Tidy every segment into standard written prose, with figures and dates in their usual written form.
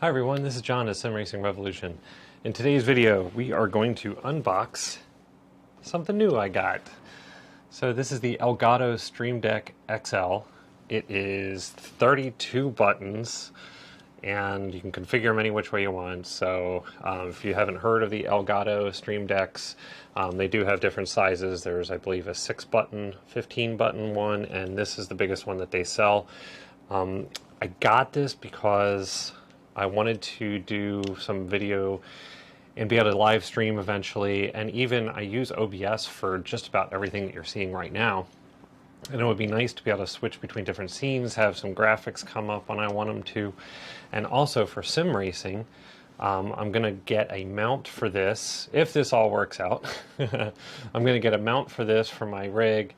Hi everyone, this is John at Sim Racing Revolution. In today's video, we are going to unbox something new I got. So this is the Elgato Stream Deck XL. It is 32 buttons, and you can configure them any which way you want. So if you haven't heard of the Elgato Stream Decks, they do have different sizes. There's, I believe, a 6-button, 15-button one, and this is the biggest one that they sell. I got this because I wanted to do some video and be able to live stream eventually, and even I use OBS for just about everything that you're seeing right now. And it would be nice to be able to switch between different scenes, have some graphics come up when I want them to. And also for sim racing, I'm going to get a mount for this, if this all works out. I'm going to get a mount for this for my rig.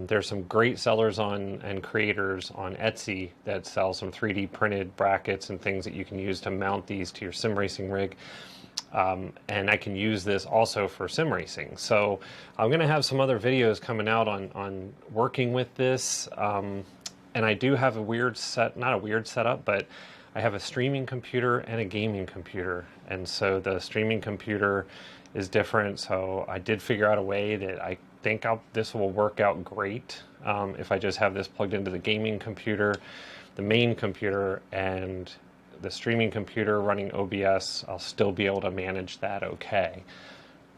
There's some great sellers and creators on Etsy that sell some 3D printed brackets and things that you can use to mount these to your sim racing rig. And I can use this also for sim racing. So I'm going to have some other videos coming out on working with this. And I do have a weird not a weird setup, but I have a streaming computer and a gaming computer. And so the streaming computer is different. So I did figure out a way that I think this will work out great if I just have this plugged into the gaming computer, the main computer, and the streaming computer running OBS. I'll still be able to manage that okay.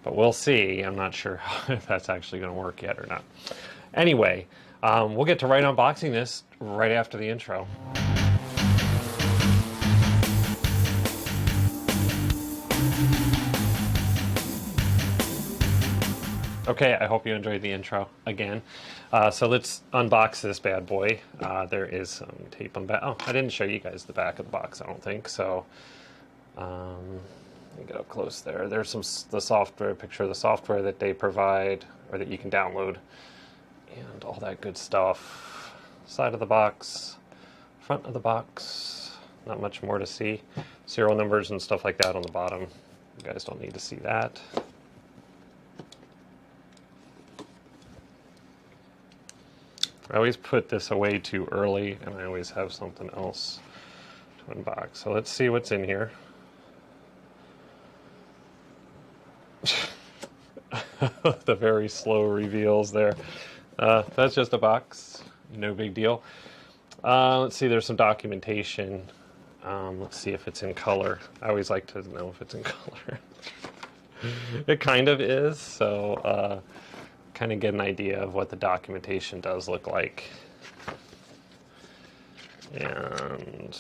But we'll see. I'm not sure if that's actually going to work yet or not. Anyway, we'll get to right unboxing this right after the intro. Okay, I hope you enjoyed the intro again. So let's unbox this bad boy. There is some tape on the back. Oh, I didn't show you guys the back of the box, I don't think. So let me get up close there. There's the software, picture of the software that they provide or that you can download and all that good stuff. Side of the box, front of the box, not much more to see. Serial numbers and stuff like that on the bottom. You guys don't need to see that. I always put this away too early, and I always have something else to unbox. So let's see what's in here. The very slow reveals there. That's just a box, no big deal. Let's see, there's some documentation. Let's see if it's in color. I always like to know if it's in color. It kind of is, so kind of get an idea of what the documentation does look like. And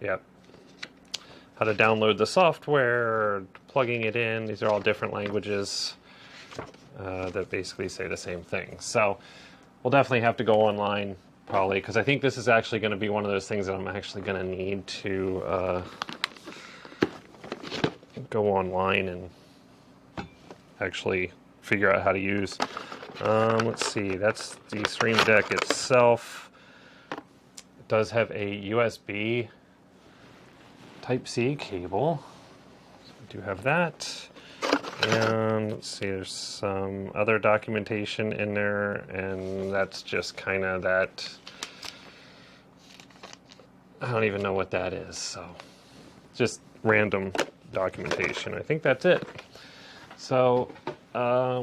yep, how to download the software, plugging it in. These are all different languages that basically say the same thing. So we'll definitely have to go online probably, because I think this is actually going to be one of those things that I'm actually going to need to go online and actually figure out how to use. Let's see, that's the Stream Deck itself. It does have a USB Type-C cable. So we do have that. And let's see, there's some other documentation in there, and that's just kind of that. I don't even know what that is, so just random documentation. I think that's it. So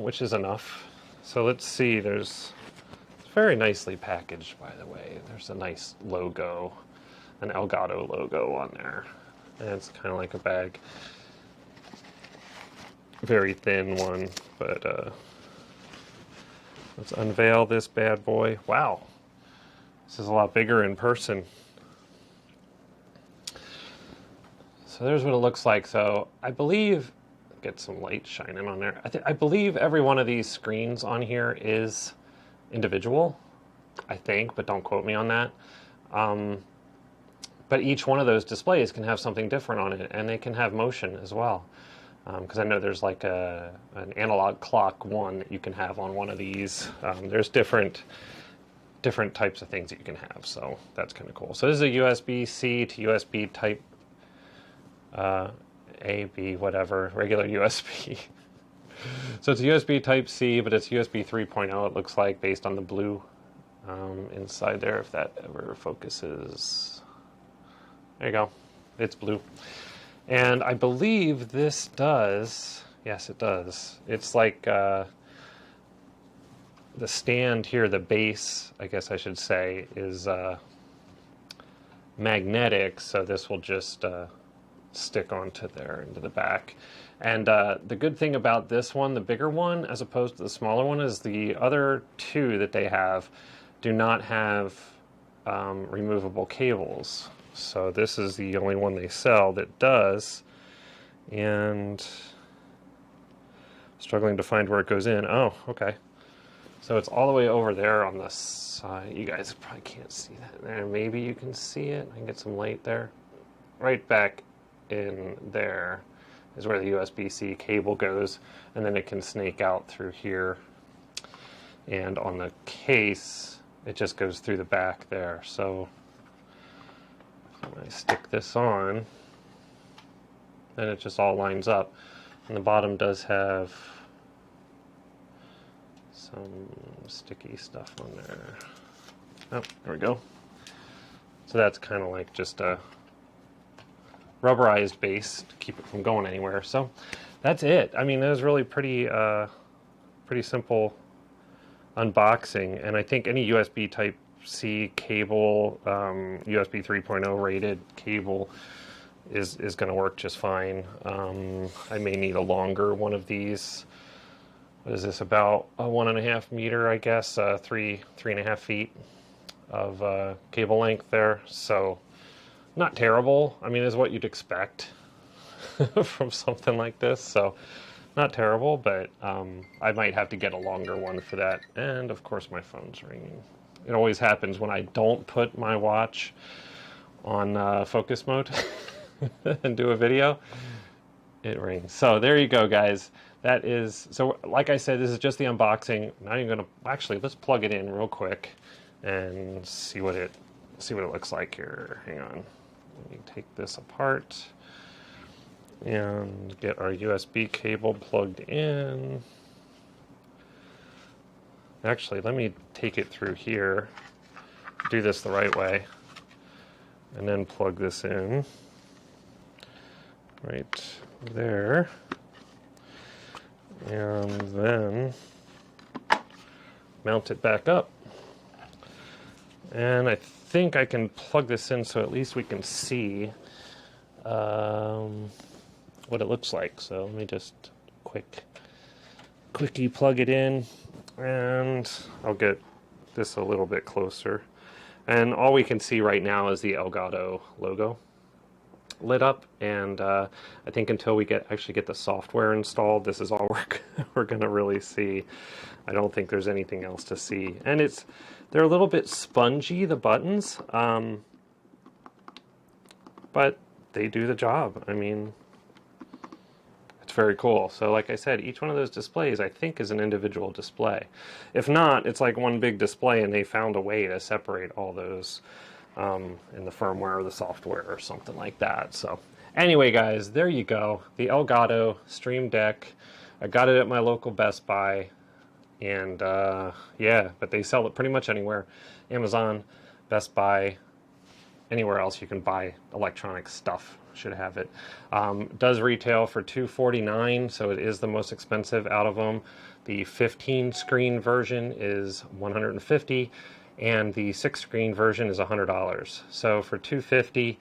which is enough. So let's see, it's very nicely packaged, by the way. There's a nice logo, an Elgato logo on there. And it's kind of like a bag. Very thin one, but let's unveil this bad boy. Wow, this is a lot bigger in person. So there's what it looks like. So I believe, get some light shining on there. I believe every one of these screens on here is individual, I think, but don't quote me on that. But each one of those displays can have something different on it, and they can have motion as well. Because I know there's like an analog clock one that you can have on one of these. There's different types of things that you can have, so that's kind of cool. So this is a USB-C to USB type A, B, whatever, regular USB. So it's a USB Type-C, but it's USB 3.0, it looks like, based on the blue inside there, if that ever focuses. There you go. It's blue. And I believe this does, yes it does. It's like the stand here, the base, I guess I should say, is magnetic, so this will just stick onto there into the back. And the good thing about this one, the bigger one, as opposed to the smaller one, is the other two that they have do not have removable cables. So this is the only one they sell that does. And struggling to find where it goes in. Oh, okay. So it's all the way over there on the side. You guys probably can't see that there. Maybe you can see it. I can get some light there. Right back in there is where the USB-C cable goes, and then it can snake out through here. And on the case, it just goes through the back there. So when I stick this on, then it just all lines up. And the bottom does have some sticky stuff on there. Oh, there we go. So that's kind of like just a rubberized base to keep it from going anywhere. So that's it. I mean, it was really pretty simple unboxing, and I think any USB Type-C cable, USB 3.0 rated cable is going to work just fine. I may need a longer one of these. What is this, about a 1.5 meter, I guess, 3.5 feet of cable length there. So not terrible. I mean, is what you'd expect from something like this. So not terrible, but I might have to get a longer one for that. And of course my phone's ringing. It always happens when I don't put my watch on focus mode and do a video. It rings. So there you go, guys. That is, so like I said, this is just the unboxing. Now you're gonna, actually, let's plug it in real quick and see what it looks like here. Hang on. Let me take this apart and get our USB cable plugged in. Actually, let me take it through here, do this the right way, and then plug this in right there. And then mount it back up. And I think I can plug this in so at least we can see what it looks like. So let me just quickie plug it in, and I'll get this a little bit closer. And all we can see right now is the Elgato logo lit up, and I think until we actually get the software installed, this is all we're gonna really see. I don't think there's anything else to see, and they're a little bit spongy, the buttons, but they do the job. I mean, it's very cool. So like I said, each one of those displays I think is an individual display. If not, it's like one big display and they found a way to separate all those in the firmware or the software or something like that. So anyway, guys, there you go. The Elgato Stream Deck. I got it at my local Best Buy, and yeah, but they sell it pretty much anywhere. Amazon, Best Buy, anywhere else you can buy electronic stuff should have it. Does retail for $249, so it is the most expensive out of them. The 15 screen version is $150. And the 6-screen version is $100. So for $250,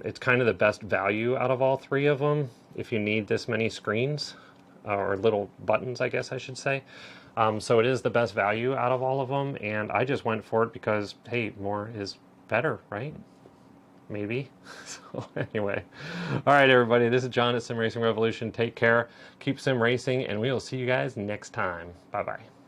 it's kind of the best value out of all three of them if you need this many screens, or little buttons, I guess I should say. So it is the best value out of all of them, and I just went for it because, hey, more is better, right? Maybe. So anyway, all right, everybody, this is John at Sim Racing Revolution. Take care, keep sim racing, and we will see you guys next time. Bye-bye.